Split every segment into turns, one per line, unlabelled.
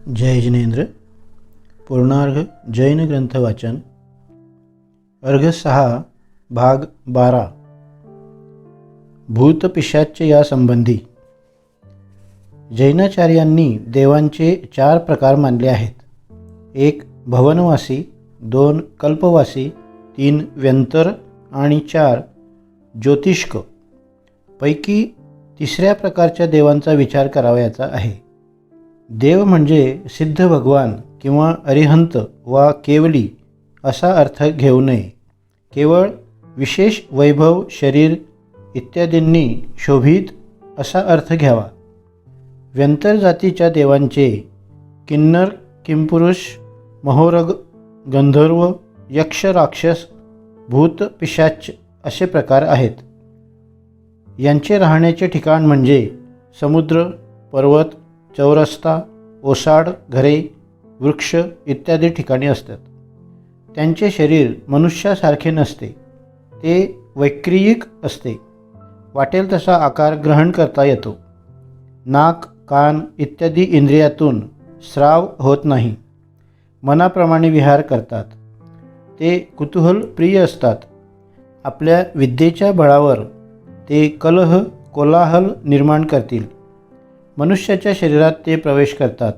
जय जिनेंद्र. पूर्णार्घ जैन ग्रंथ वाचन. अर्घ 6 भाग 12. भूत पिशाच्य या संबंधी. जैनाचार्यांनी देवांचे 4 प्रकार मानले आहेत. 1 भवनवासी, 2 कल्पवासी, 3 व्यंतर आणि 4 ज्योतिष्क. पैकी 3ऱ्या प्रकारच्या देवांचा विचार करावयाचा आहे. देव म्हणजे सिद्ध भगवान किंवा अरिहंत वा केवली असा अर्थ घेऊ नये. केवळ विशेष वैभव, शरीर इत्यादींनी शोभित असा अर्थ घ्यावा. व्यंतर जातीच्या देवांचे किन्नर, किंपुरुष, महोरग, गंधर्व, यक्ष, राक्षस, भूत, पिशाच असे प्रकार आहेत. यांचे राहण्याचे ठिकाण म्हणजे समुद्र, पर्वत, चौरस्ता, ओसाड, घरे, वृक्ष इत्यादी ठिकाणी असतात. त्यांचे शरीर मनुष्यासारखे नसते. ते वैक्रियिक असते. वाटेल तसा आकार ग्रहण करता येतो. नाक, कान इत्यादी इंद्रियातून स्राव होत नाही. मनाप्रमाणे विहार करतात. ते कुतूहल प्रिय असतात. आपल्या विद्येच्या बळावर ते कलह, कोलाहल निर्माण करतील. मनुष्याच्या शरीरात ते प्रवेश करतात.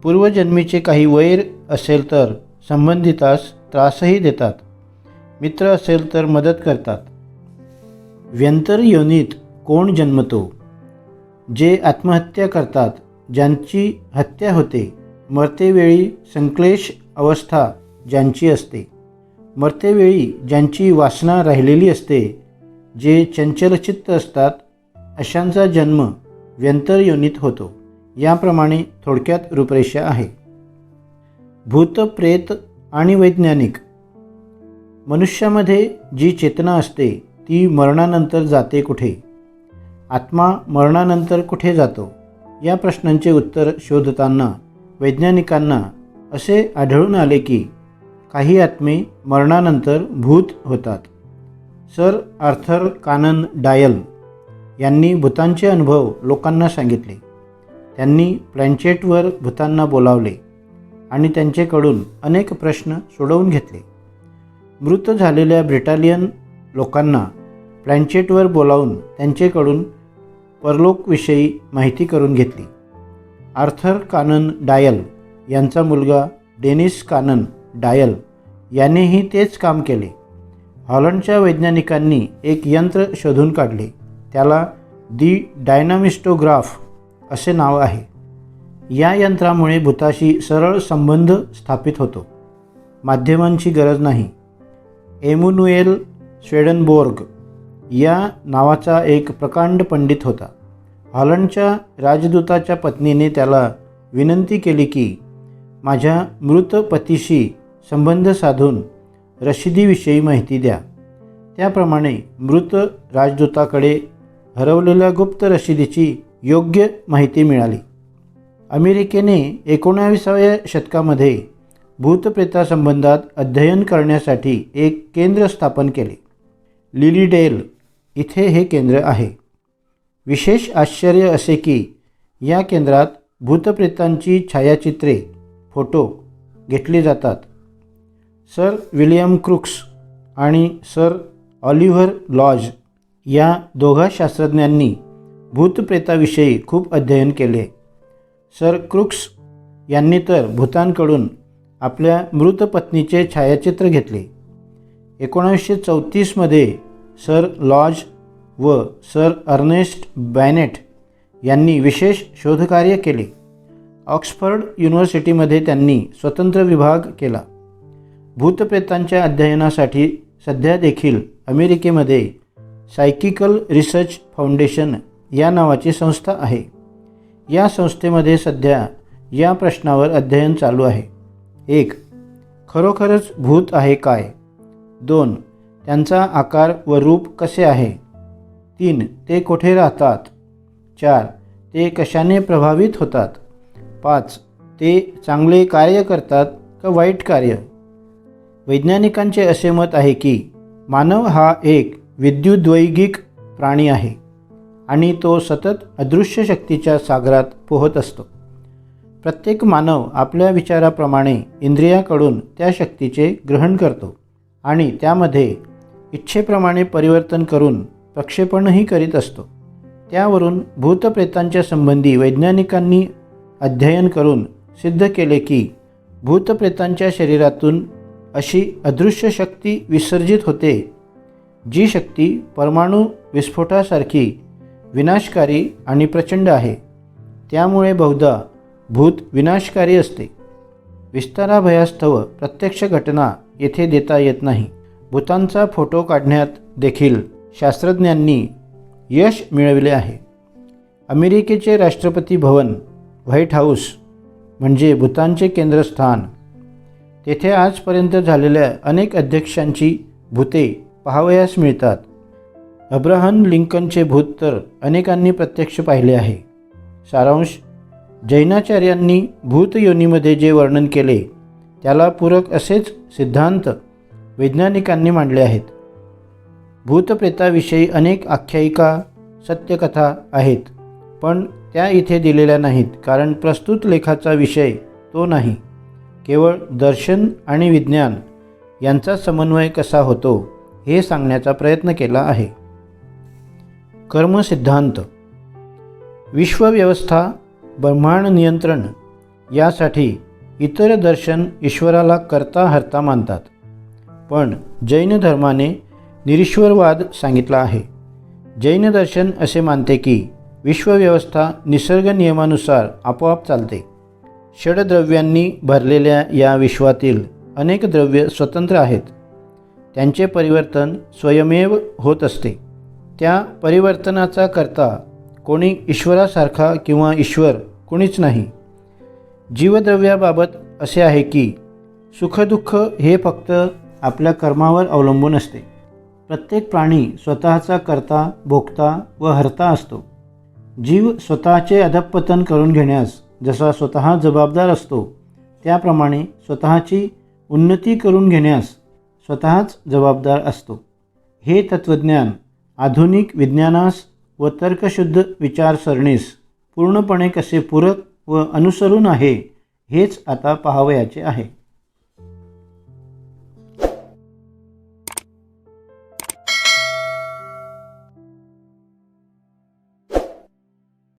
पूर्वजन्मीचे काही वैर असेल तर संबंधितास त्रासही देतात. मित्र असेल तर मदत करतात. व्यंतर योनीत कोण जन्मतो? जे आत्महत्या करतात, ज्यांची हत्या होते, मरतेवेळी संक्लेश अवस्था ज्यांची असते, मरतेवेळी ज्यांची वासना राहिलेली असते, जे चंचलचित्त असतात, अशांचा जन्म व्यंतर योनीत होतो. याप्रमाणे थोडक्यात रूपरेषा आहे. भूत, प्रेत आणि वैज्ञानिक. मनुष्यामध्ये जी चेतना असते ती मरणानंतर जाते कुठे? आत्मा मरणानंतर कुठे जातो? या प्रश्नांचे उत्तर शोधताना वैज्ञानिकांना असे आढळून आले की काही आत्मे मरणानंतर भूत होतात. सर आर्थर कॉनन डायल यांनी भूतांचे अनुभव लोकांना सांगितले. त्यांनी प्लॅन्चेटवर भूतांना बोलावले आणि त्यांच्याकडून अनेक प्रश्न सोडवून घेतले. मृत झालेल्या ब्रिटालियन लोकांना प्लॅन्चेटवर बोलावून त्यांच्याकडून परलोकविषयी माहिती करून घेतली. आर्थर कॉनन डायल यांचा मुलगा डेनिस कॉनन डायल यानेही तेच काम केले. हॉलंडच्या वैज्ञानिकांनी एक यंत्र शोधून काढले. त्याला दी डायनामिस्टोग्राफ असे नाव आहे. या यंत्रामुळे भूताशी सरळ संबंध स्थापित होतो. माध्यमांची गरज नाही. एमॅन्युएल स्वेडनबोर्ग या नावाचा एक प्रकांड पंडित होता. हॉलंडच्या राजदूताच्या पत्नीने त्याला विनंती केली की माझ्या मृत पतीशी संबंध साधून रशिदीविषयी माहिती द्या. त्याप्रमाणे मृत राजदूताकडे हरवलेल्या गुप्त रशिदीची योग्य माहिती मिळाली. अमेरिकेने 19व्या शतकामध्ये भूतप्रेतासंबंधात अध्ययन करण्यासाठी एक केंद्र स्थापन केले. लिलीडेल इथे हे केंद्र आहे. विशेष आश्चर्य असे की या केंद्रात भूतप्रेतांची छायाचित्रे, फोटो घेतली जातात. सर विल्यम क्रुक्स आणि सर ऑलिव्हर लॉज या दोघा शास्त्रज्ञांनी भूतप्रेताविषयी खूप अध्ययन केले. सर क्रुक्स यांनी तर भूतांकडून आपल्या मृत पत्नीचे छायाचित्र घेतले. 1934मध्ये सर लॉज व सर अर्नेस्ट बॅनेट यांनी विशेष शोधकार्य केले. ऑक्सफर्ड युनिव्हर्सिटीमध्ये त्यांनी स्वतंत्र विभाग केला. भूतप्रेतांच्या अध्ययनासाठी सध्या देखील अमेरिकेमध्ये सायकिकल रिसर्च फाउंडेशन या नावाची संस्था आहे. या संस्थेमध्ये सध्या या प्रश्नावर अध्ययन चालू आहे. 1. खरोखरच भूत आहे काय? 2. त्यांचा आकार व रूप कसे आहे? 3. ते कुठे राहतात? 4. ते कशाने प्रभावित होतात? 5. ते चांगले कार्य करतात का वाईट कार्य? वैज्ञानिकांचे असे मत आहे की मानव हा एक विद्युद्वैगिक प्राणी आहे आणि तो सतत अदृश्य शक्तीच्या सागरात पोहत असतो. प्रत्येक मानव आपल्या विचाराप्रमाणे इंद्रियाकडून त्या शक्तीचे ग्रहण करतो आणि त्यामध्ये इच्छेप्रमाणे परिवर्तन करून प्रक्षेपणही करीत असतो. त्यावरून भूतप्रेतांच्या संबंधी वैज्ञानिकांनी अध्ययन करून सिद्ध केले की भूतप्रेतांच्या शरीरातून अशी अदृश्य शक्ती विसर्जित होते, जी शक्ती परमाणु विस्फोटासारखी विनाशकारी आणि प्रचंड आहे. त्यामुळे बहुधा भूत विनाशकारी असते. विस्ताराभयास्तव प्रत्यक्ष घटना येथे देता येत नाही. भूतांचा फोटो काढण्यात देखील शास्त्रज्ञांनी यश मिळविले आहे. अमेरिकेचे राष्ट्रपती भवन, व्हाईट हाऊस म्हणजे भूतांचे केंद्रस्थान. तेथे आजपर्यंत झालेल्या अनेक अध्यक्षांची भूते पाहावयास मिळतात. अब्राहम लिंकनचे भूत तर अनेकांनी प्रत्यक्ष पाहिले आहे. सारांश: जैनाचार्यांनी भूत योनीमध्ये जे वर्णन केले त्याला पूरक असेच सिद्धांत वैज्ञानिकांनी मांडले आहेत. भूतप्रेताविषयी अनेक आख्यायिका, सत्यकथा आहेत, पण त्या इथे दिलेल्या नाहीत, कारण प्रस्तुत लेखाचा विषय तो नाही. केवळ दर्शन आणि विज्ञान यांचा समन्वय कसा होतो हे सांगण्याचा प्रयत्न केला आहे. कर्मसिद्धांत. विश्वव्यवस्था, ब्रह्मांड नियंत्रण यासाठी इतर दर्शन ईश्वराला कर्ता हर्ता मानतात, पण जैन धर्माने निरीश्वरवाद सांगितला आहे. जैन दर्शन असे मानते की विश्वव्यवस्था निसर्ग नियमानुसार आपोआप चालते. षडद्रव्यांनी भरलेल्या या विश्वातील अनेक द्रव्य स्वतंत्र आहेत. त्यांचे परिवर्तन स्वयमेव होत असते. त्या परिवर्तनाचा कर्ता कोणी ईश्वरासारखा किंवा ईश्वर कोणीच नाही. जीवद्रव्याबाबत असे आहे की सुखदुःख हे फक्त आपल्या कर्मावर अवलंबून असते. प्रत्येक प्राणी स्वतःचा कर्ता, भोक्ता व हर्ता असतो. जीव स्वतःचे अधःपतन करून घेण्यास जसा स्वतः जबाबदार असतो, त्याप्रमाणे स्वतःची उन्नती करून घेण्यास स्वतःच जबाबदार असतो. हे तत्त्वज्ञान आधुनिक विज्ञानास व तर्कशुद्ध विचारसरणीस पूर्णपणे कसे पूरक व अनुसरून आहे हेच आता पाहावयाचे आहे.